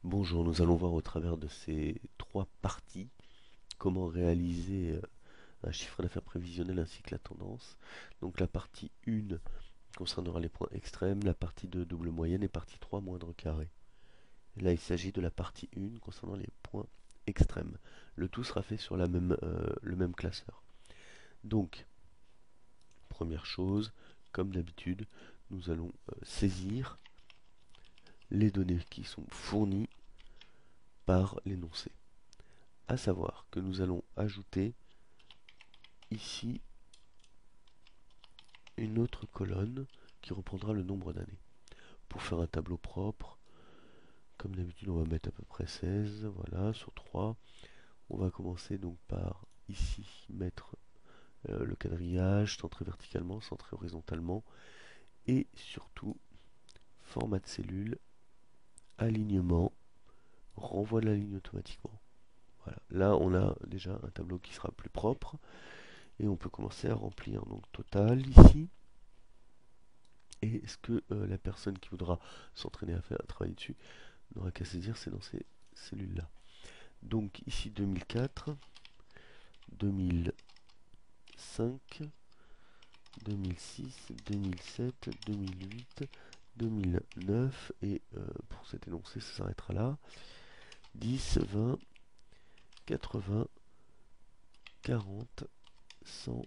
Bonjour, nous allons voir au travers de ces trois parties comment réaliser un chiffre d'affaires prévisionnel ainsi que la tendance. Donc la partie 1 concernera les points extrêmes, la partie 2 double moyenne et partie 3 moindre carré. Et là il s'agit de la partie 1 concernant les points extrêmes. Le tout sera fait sur le même classeur. Donc, première chose, comme d'habitude, nous allons saisir les données qui sont fournies par l'énoncé. À savoir que nous allons ajouter ici une autre colonne qui reprendra le nombre d'années. Pour faire un tableau propre, comme d'habitude on va mettre à peu près 16, voilà, sur 3. On va commencer donc par ici mettre le quadrillage, centré verticalement, centré horizontalement, et surtout format de cellule, alignement, renvoi de la ligne automatiquement. Voilà, là on a déjà un tableau qui sera plus propre, et on peut commencer à remplir. Donc total ici. Et est-ce que la personne qui voudra s'entraîner à travailler dessus n'aura qu'à saisir, c'est dans ces cellules-là. Donc ici 2004, 2005, 2006, 2007, 2008, 2009, et pour cet énoncé, ça s'arrêtera là. 10, 20, 80, 40, 100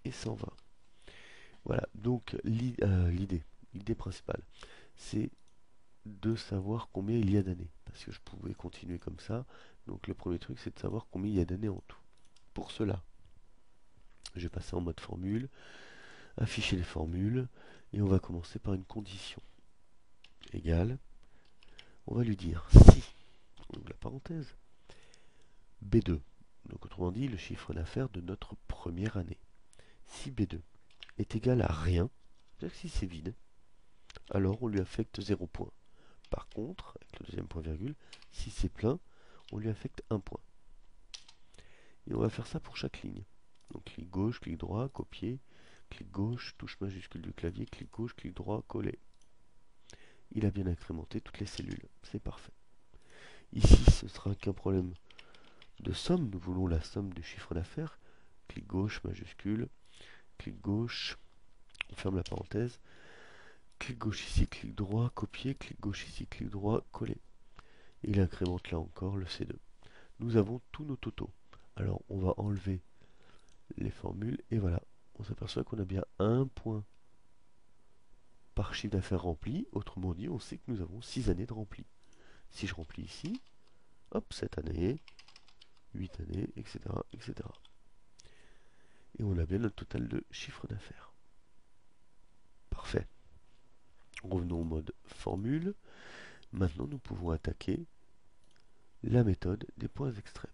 et 120. Voilà, donc l'idée principale, c'est de savoir combien il y a d'années. Parce que je pouvais continuer comme ça. Donc le premier truc, c'est de savoir combien il y a d'années en tout. Pour cela, je vais passer en mode formule, afficher les formules, et on va commencer par une condition égale. On va lui dire si, on ouvre la parenthèse, B2, donc autrement dit le chiffre d'affaires de notre première année. Si B2 est égal à rien, c'est-à-dire que si c'est vide, alors on lui affecte 0 point. Par contre, avec le deuxième point virgule, si c'est plein, on lui affecte 1 point. Et on va faire ça pour chaque ligne. Donc clic gauche, clic droit, copier, clic gauche, touche majuscule du clavier, clic gauche, clic droit, coller. Il a bien incrémenté toutes les cellules, c'est parfait. Ici, ce sera qu'un problème de somme, nous voulons la somme du chiffre d'affaires. Clic gauche, majuscule, clic gauche, on ferme la parenthèse, clic gauche ici, clic droit, copier, clic gauche ici, clic droit, coller. Il incrémente là encore le C2. Nous avons tous nos totaux. Alors on va enlever les formules et voilà, on s'aperçoit qu'on a bien un point par chiffre d'affaires rempli. Autrement dit, on sait que nous avons 6 années de rempli. Si je remplis ici, hop, 7 années, 8 années, etc., etc. Et on a bien notre total de chiffre d'affaires. Parfait. Revenons au mode formule. Maintenant, nous pouvons attaquer la méthode des points extrêmes.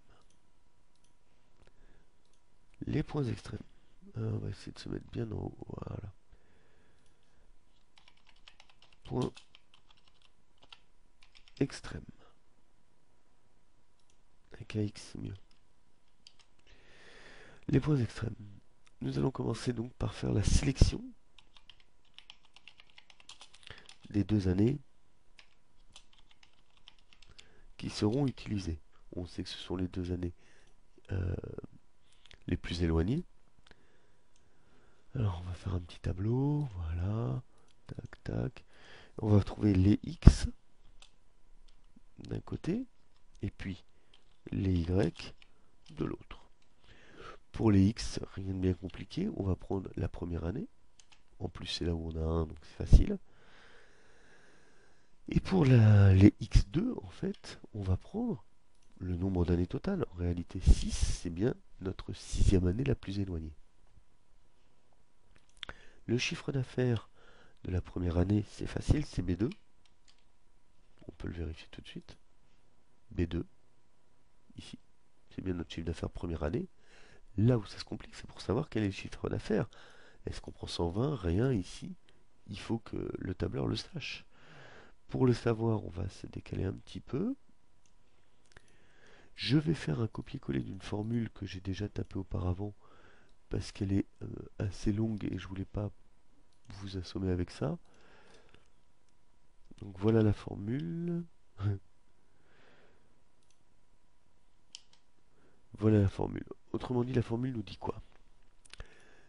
Les points extrêmes. On va essayer de se mettre bien en haut. Voilà. Points extrêmes. Avec AX, c'est mieux. Les points extrêmes. Nous allons commencer donc par faire la sélection des 2 années qui seront utilisées. On sait que ce sont les 2 années euh, les plus éloignées. Alors on va faire un petit tableau, voilà, tac tac. On va trouver les x d'un côté et puis les y de l'autre. Pour les x, rien de bien compliqué, on va prendre la première année. En plus c'est là où on a 1, donc c'est facile. Et pour les x2, en fait, on va prendre le nombre d'années totales. En réalité 6, c'est bien notre 6e année la plus éloignée. Le chiffre d'affaires de la première année, c'est facile, c'est B2. On peut le vérifier tout de suite. B2, ici. C'est bien notre chiffre d'affaires première année. Là où ça se complique, c'est pour savoir quel est le chiffre d'affaires. Est-ce qu'on prend 120? Rien ici. Il faut que le tableur le sache. Pour le savoir, on va se décaler un petit peu. Je vais faire un copier-coller d'une formule que j'ai déjà tapée auparavant parce qu'elle est assez longue et je voulais pas vous assommer avec ça. Donc voilà la formule. Voilà la formule. Autrement dit, la formule nous dit quoi?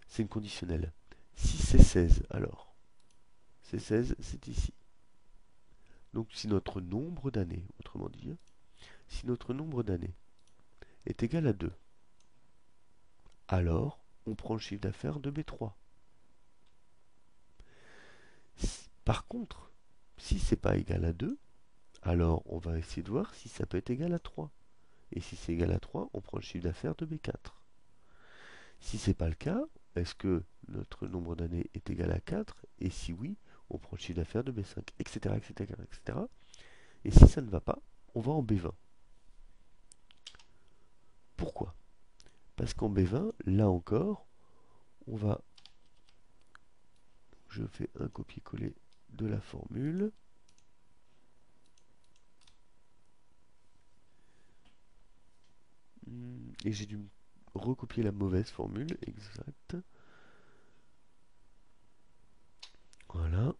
C'est une conditionnelle. Si c'est 16, alors, c'est 16, c'est ici. Donc si notre nombre d'années, autrement dit, si notre nombre d'années est égal à 2, alors on prend le chiffre d'affaires de B3. Par contre, si c'est pas égal à 2, alors on va essayer de voir si ça peut être égal à 3. Et si c'est égal à 3, on prend le chiffre d'affaires de B4. Si c'est pas le cas, est-ce que notre nombre d'années est égal à 4? Et si oui, on prend le chiffre d'affaires de B5, etc., etc., etc. Et si ça ne va pas, on va en B20. Pourquoi? Parce qu'en B20, là encore, on va... Je fais un copier-coller de la formule. Et j'ai dû recopier la mauvaise formule, exact. Voilà.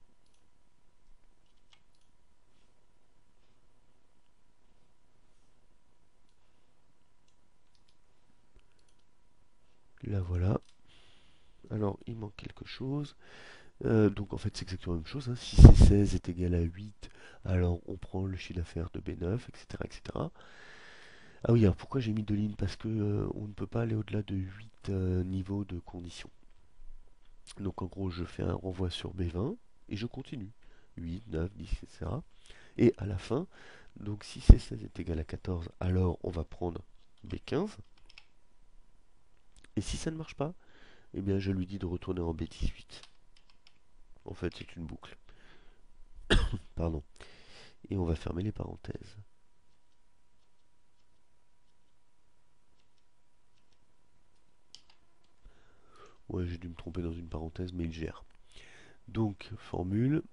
La voilà. Alors, il manque quelque chose. Donc en fait c'est exactement la même chose, hein. Si C16 est égal à 8, alors on prend le chiffre d'affaires de B9, etc., etc. Ah oui, alors pourquoi j'ai mis deux lignes? Parce que on ne peut pas aller au-delà de 8 niveaux de conditions. Donc en gros je fais un renvoi sur B20 et je continue. 8, 9, 10, etc. Et à la fin, donc si C16 est égal à 14, alors on va prendre B15. Et si ça ne marche pas, eh bien je lui dis de retourner en B18. En fait c'est une boucle. Pardon. Et on va fermer les parenthèses. Ouais, j'ai dû me tromper dans une parenthèse, mais il gère. Donc, formule,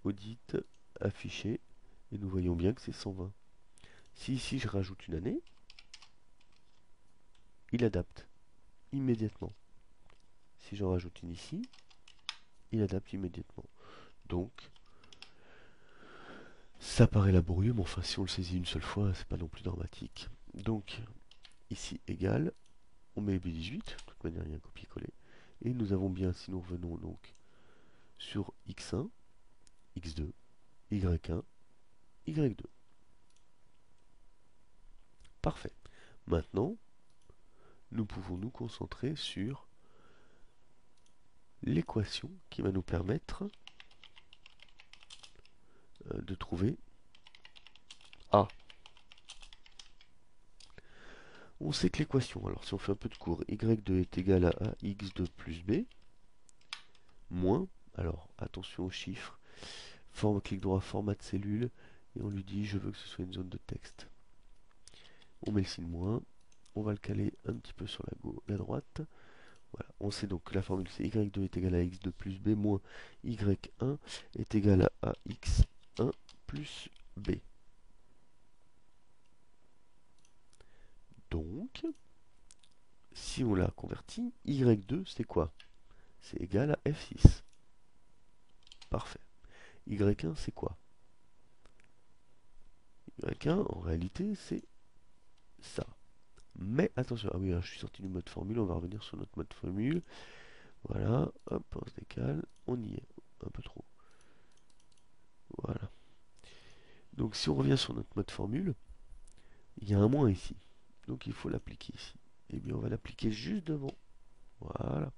audit, affiché, et nous voyons bien que c'est 120. Si ici je rajoute une année, il adapte immédiatement. Si j'en rajoute une ici, il adapte immédiatement. Donc, ça paraît laborieux, mais enfin, si on le saisit une seule fois, c'est pas non plus dramatique. Donc, ici, égal, on met B18, de toute manière, il y a un copier-coller. Et nous avons bien, si nous revenons donc sur X1, X2, Y1, Y2. Parfait. Maintenant, nous pouvons nous concentrer sur l'équation qui va nous permettre de trouver A. On sait que l'équation, alors si on fait un peu de cours, y2 est égal à ax2 plus b, moins, alors attention aux chiffres, clic droit, format de cellule, et on lui dit je veux que ce soit une zone de texte. On met le signe moins, on va le caler un petit peu sur la droite. Voilà. On sait donc que la formule c'est y2 est égal à x2 plus b moins y1 est égal à ax1 plus b. Donc, si on l'a converti, y2 c'est quoi? C'est égal à f6. Parfait. Y1 c'est quoi? Y1 en réalité c'est ça. Mais attention, ah oui, je suis sorti du mode formule, on va revenir sur notre mode formule. Voilà, hop, on se décale, on y est, un peu trop. Voilà. Donc si on revient sur notre mode formule, il y a un moins ici. Donc il faut l'appliquer ici. Et bien on va l'appliquer juste devant. Voilà.